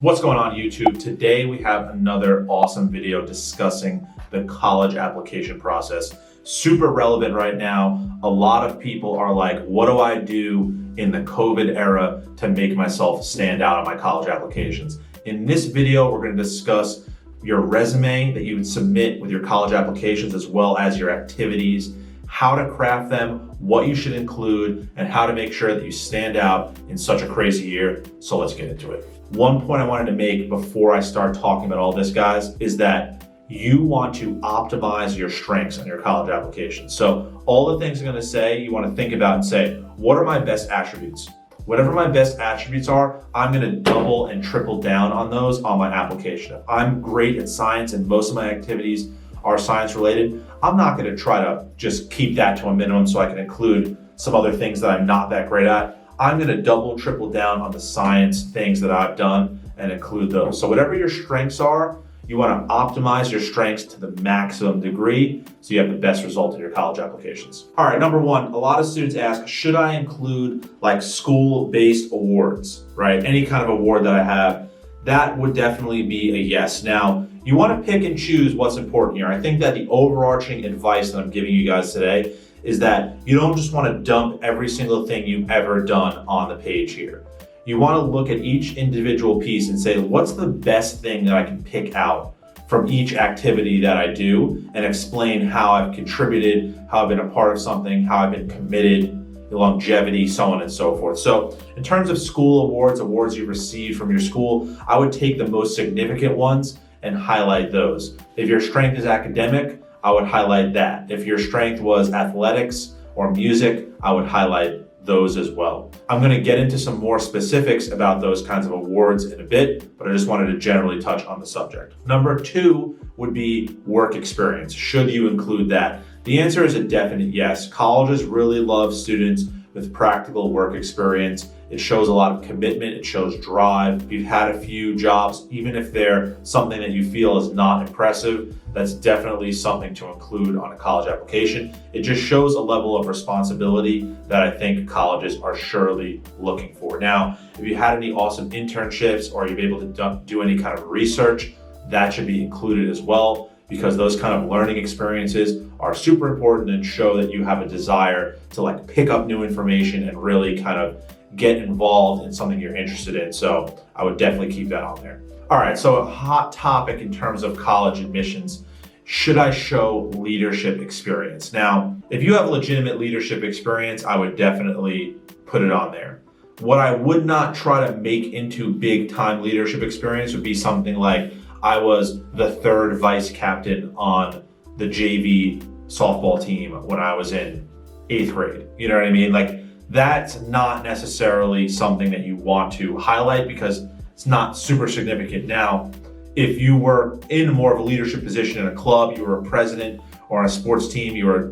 What's going on YouTube? Today we have another awesome video discussing the college application process. Super relevant right now. A lot of people are like, what do I do in the COVID era to make myself stand out on my college applications? In this video, we're going to discuss your resume that you would submit with your college applications, as well as your activities, how to craft them, what you should include, and how to make sure that you stand out in such a crazy year. So let's get into it. One point I wanted to make before I start talking about all this, guys, is that you want to optimize your strengths on your college application. So all the things I'm going to say, you want to think about and say, what are my best attributes? Whatever my best attributes are, I'm going to double and triple down on those on my application. If I'm great at science and most of my activities are science related, I'm not going to try to just keep that to a minimum so I can include some other things that I'm not that great at. I'm going to double, triple down on the science things that I've done and include those. So whatever your strengths are, you want to optimize your strengths to the maximum degree so you have the best result in your college applications. All right, number one, a lot of students ask, should I include like school-based awards, right? Any kind of award that I have, that would definitely be a yes. Now, you want to pick and choose what's important here. I think that the overarching advice that I'm giving you guys today is that you don't just want to dump every single thing you've ever done on the page here. You want to look at each individual piece and say, what's the best thing that I can pick out from each activity that I do, and explain how I've contributed, how I've been a part of something, how I've been committed, the longevity, so on and so forth. So in terms of school awards you've received from your school, I would take the most significant ones and highlight those. If your strength is academic, I would highlight that. If your strength was athletics or music, I would highlight those as well. I'm going to get into some more specifics about those kinds of awards in a bit, but I just wanted to generally touch on the subject. Number two would be work experience. Should you include that? The answer is a definite yes. Colleges really love students with practical work experience. It shows a lot of commitment, it shows drive. If you've had a few jobs, even if they're something that you feel is not impressive, that's definitely something to include on a college application. It just shows a level of responsibility that I think colleges are surely looking for. Now, if you had any awesome internships or you've been able to do any kind of research, that should be included as well, because those kind of learning experiences are super important and show that you have a desire to like pick up new information and really kind of get involved in something you're interested in. So I would definitely keep that on there. All right, so a hot topic in terms of college admissions, should I show leadership experience? Now, if you have legitimate leadership experience, I would definitely put it on there. What I would not try to make into big time leadership experience would be something like, I was the third vice captain on the JV softball team when I was in 8th grade. You know what I mean? Like, that's not necessarily something that you want to highlight because it's not super significant. Now, if you were in more of a leadership position in a club, you were a president, or on a sports team, you were,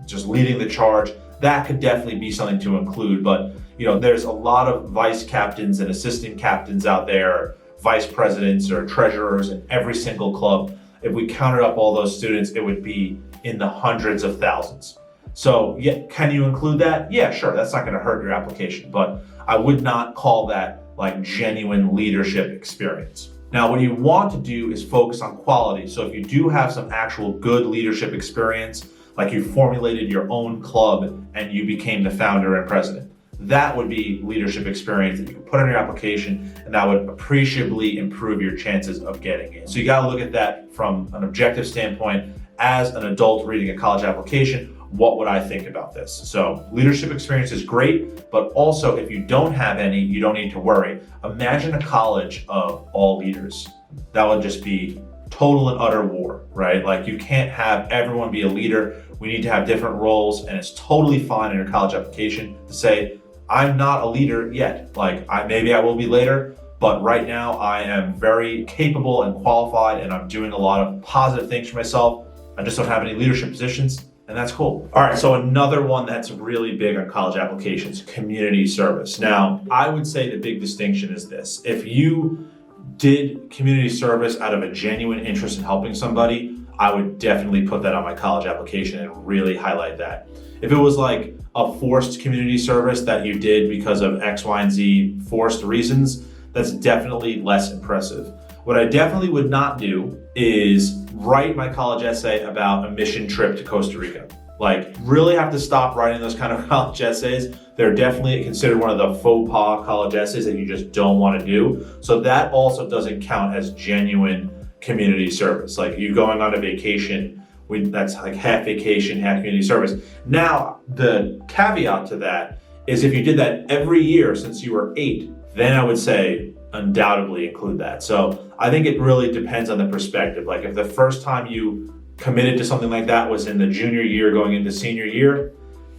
just leading the charge, that could definitely be something to include. But, there's a lot of vice captains and assistant captains out there, vice presidents or treasurers in every single club. If we counted up all those students, it would be in the hundreds of thousands. So yeah, can you include that? Yeah, sure, that's not gonna hurt your application, but I would not call that like genuine leadership experience. Now, what you want to do is focus on quality. So if you do have some actual good leadership experience, like you formulated your own club and you became the founder and president, that would be leadership experience that you can put on your application, and that would appreciably improve your chances of getting in. So you gotta look at that from an objective standpoint. As an adult reading a college application, what would I think about this? So leadership experience is great, but also if you don't have any, you don't need to worry. Imagine a college of all leaders. That would just be total and utter war, right? Like, you can't have everyone be a leader. We need to have different roles, and it's totally fine in your college application to say, I'm not a leader yet. Like, maybe I will be later, but right now I am very capable and qualified, and I'm doing a lot of positive things for myself. I just don't have any leadership positions, and that's cool. All right, so another one that's really big on college applications, community service. Now, I would say the big distinction is this. If you did community service out of a genuine interest in helping somebody, I would definitely put that on my college application and really highlight that. If it was like a forced community service that you did because of X, Y, and Z forced reasons, that's definitely less impressive. What I definitely would not do is write my college essay about a mission trip to Costa Rica. Like, really have to stop writing those kind of college essays. They're definitely considered one of the faux pas college essays that you just don't want to do. So that also doesn't count as genuine community service. Like, you going on a vacation, that's like half vacation, half community service. Now, the caveat to that is if you did that every year since you were 8, then I would say undoubtedly include that. So I think it really depends on the perspective. Like, if the first time you committed to something like that was in the junior year going into senior year,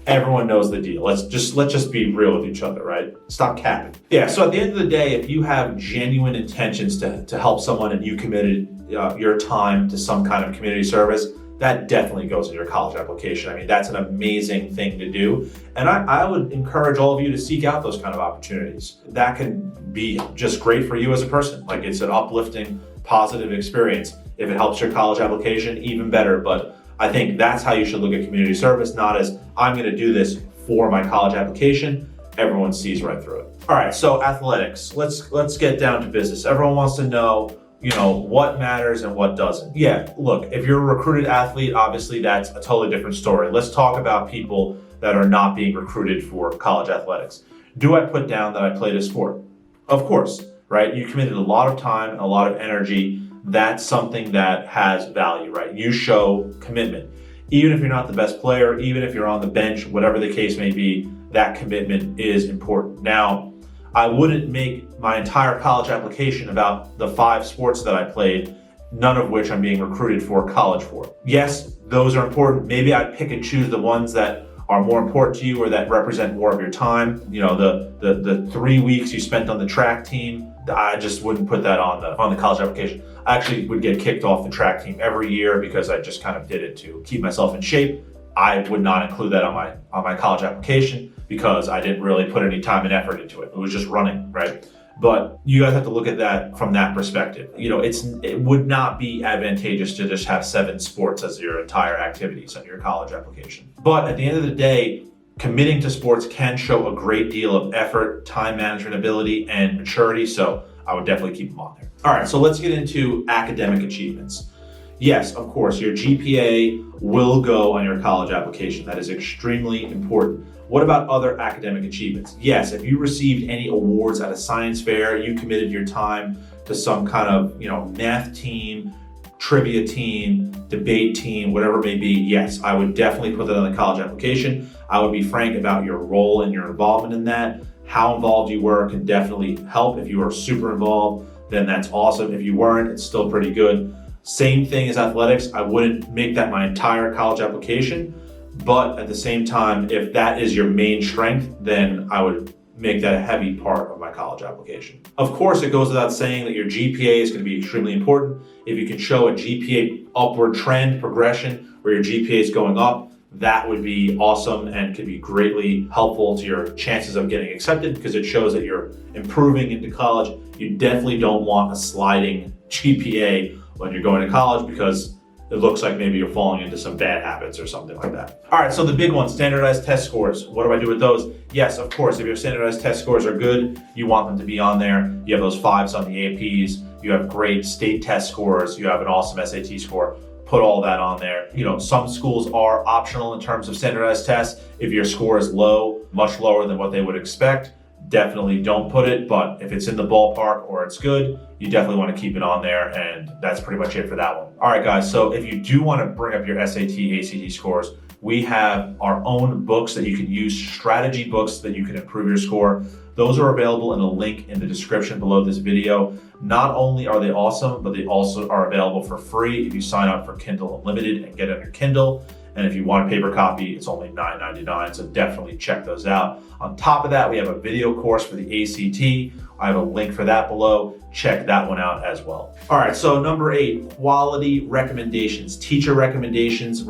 everyone knows the deal. Let's just be real with each other, right? Stop capping. Yeah, so at the end of the day, if you have genuine intentions to help someone and you committed your time to some kind of community service, that definitely goes in your college application. I mean, that's an amazing thing to do. And I would encourage all of you to seek out those kind of opportunities. That can be just great for you as a person. Like, it's an uplifting, positive experience. If it helps your college application, even better. But I think that's how you should look at community service, not as I'm going to do this for my college application. Everyone sees right through it. All right, so athletics. Let's get down to business. Everyone wants to know, what matters and what doesn't. Yeah, look, if you're a recruited athlete, obviously that's a totally different story. Let's talk about people that are not being recruited for college athletics. Do I put down that I played a sport? Of course, right? You committed a lot of time and a lot of energy. That's something that has value, right? You show commitment. Even if you're not the best player, even if you're on the bench, whatever the case may be, that commitment is important. Now, I wouldn't make my entire college application about the 5 sports that I played, none of which I'm being recruited for college for. Yes, those are important. Maybe I'd pick and choose the ones that are more important to you or that represent more of your time. The 3 weeks you spent on the track team, I just wouldn't put that on the college application. I actually would get kicked off the track team every year because I just kind of did it to keep myself in shape. I would not include that on my college application because I didn't really put any time and effort into it. It was just running, right? But you guys have to look at that from that perspective. It would not be advantageous to just have 7 sports as your entire activities on your college application. But at the end of the day, committing to sports can show a great deal of effort, time management ability, and maturity. So I would definitely keep them on there. All right, so let's get into academic achievements. Yes, of course, your GPA will go on your college application. That is extremely important. What about other academic achievements? Yes, if you received any awards at a science fair, you committed your time to some kind of, math team, trivia team, debate team, whatever it may be, yes, I would definitely put that on the college application. I would be frank about your role and your involvement in that. How involved you were can definitely help. If you are super involved, then that's awesome. If you weren't, it's still pretty good. Same thing as athletics. I wouldn't make that my entire college application, but at the same time, if that is your main strength, then I would make that a heavy part of my college application. Of course, it goes without saying that your GPA is going to be extremely important. If you can show a GPA upward trend progression where your GPA is going up, that would be awesome and could be greatly helpful to your chances of getting accepted because it shows that you're improving into college. You definitely don't want a sliding GPA when you're going to college because it looks like maybe you're falling into some bad habits or something like that. All right, so the big one, standardized test scores. What do I do with those? Yes, of course, if your standardized test scores are good, you want them to be on there. You have those 5s on the APs, you have great state test scores, you have an awesome SAT score. Put all that on there. Some schools are optional in terms of standardized tests. If your score is low, much lower than what they would expect, definitely don't put it. But if it's in the ballpark or it's good, you definitely want to keep it on there. And that's pretty much it for that one. All right, guys. So if you do want to bring up your SAT, ACT scores, we have our own books that you can use, strategy books that you can improve your score. Those are available in a link in the description below this video. Not only are they awesome, but they also are available for free if you sign up for Kindle Unlimited and get it on your Kindle. And if you want a paper copy, it's only $9.99, so definitely check those out. On top of that, we have a video course for the ACT. I have a link for that below. Check that one out as well. All right, so number 8, quality recommendations. Teacher recommendations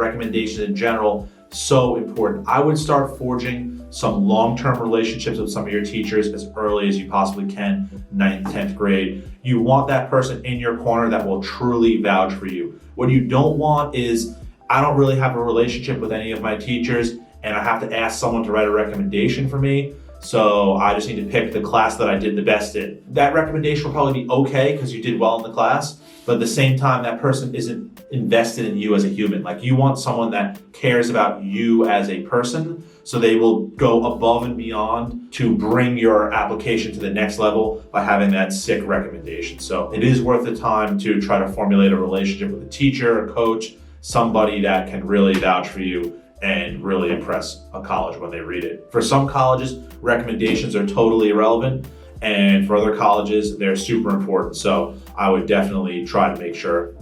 in general, so important. I would start forging some long-term relationships with some of your teachers as early as you possibly can, 9th, 10th grade. You want that person in your corner that will truly vouch for you. What you don't want is, I don't really have a relationship with any of my teachers and I have to ask someone to write a recommendation for me. so I just need to pick the class that I did the best in. That recommendation will probably be okay because you did well in the class, but at the same time, that person isn't invested in you as a human. Like, you want someone that cares about you as a person, so they will go above and beyond to bring your application to the next level by having that sick recommendation. So it is worth the time to try to formulate a relationship with a teacher, a coach, somebody that can really vouch for you and really impress a college when they read it. For some colleges, recommendations are totally irrelevant, and for other colleges, they're super important. So I would definitely try to make sure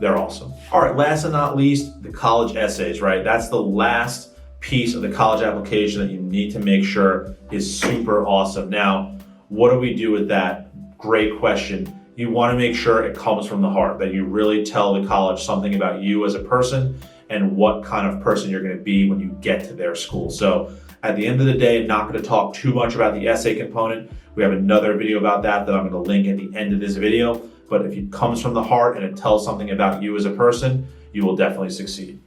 they're awesome. All right, last and not least, the college essays, right? That's the last piece of the college application that you need to make sure is super awesome. Now, what do we do with that? Great question. You want to make sure it comes from the heart, that you really tell the college something about you as a person and what kind of person you're going to be when you get to their school. So at the end of the day, I'm not going to talk too much about the essay component. We have another video about that I'm going to link at the end of this video. But if it comes from the heart and it tells something about you as a person, you will definitely succeed.